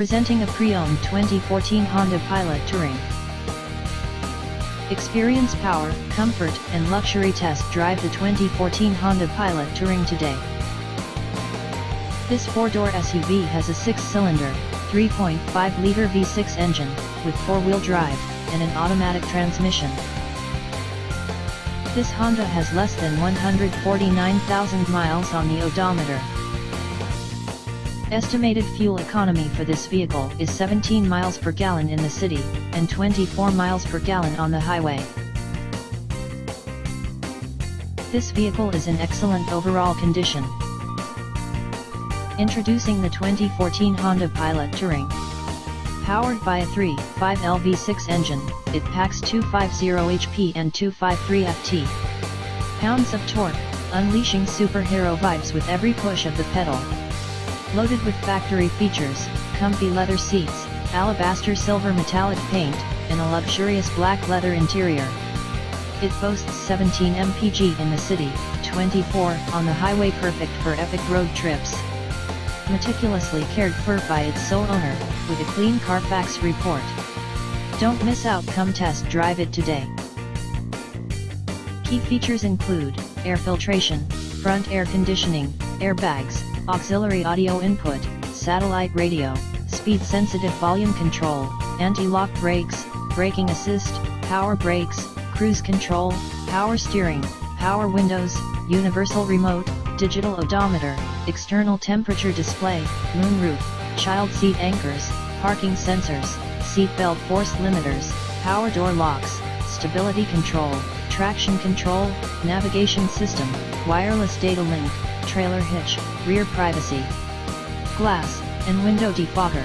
Presenting a pre-owned 2014 Honda Pilot Touring. Experience power, comfort, and luxury. Test drive the 2014 Honda Pilot Touring today. This four-door SUV has a six-cylinder, 3.5-liter V6 engine, with four-wheel drive, and an automatic transmission. This Honda has less than 149,000 miles on the odometer. Estimated fuel economy for this vehicle is 17 miles per gallon in the city, and 24 miles per gallon on the highway. This vehicle is in excellent overall condition. Introducing the 2014 Honda Pilot Touring. Powered by a 3.5L V6 engine, it packs 250 HP and 253 Ft. Pounds of torque, unleashing superhero vibes with every push of the pedal. Loaded with factory features, comfy leather seats, alabaster silver metallic paint, and a luxurious black leather interior. It boasts 17 mpg in the city, 24 on the highway, perfect for epic road trips. Meticulously cared for by its sole owner, with a clean CARFAX report. Don't miss out, come test drive it today. Key features include air filtration, front air conditioning, airbags, auxiliary audio input, satellite radio, speed-sensitive volume control, anti-lock brakes, braking assist, power brakes, cruise control, power steering, power windows, universal remote, digital odometer, external temperature display, moonroof, child seat anchors, parking sensors, seat belt force limiters, power door locks, stability control, traction control, navigation system, wireless data link, trailer hitch, rear privacy glass, and window defogger.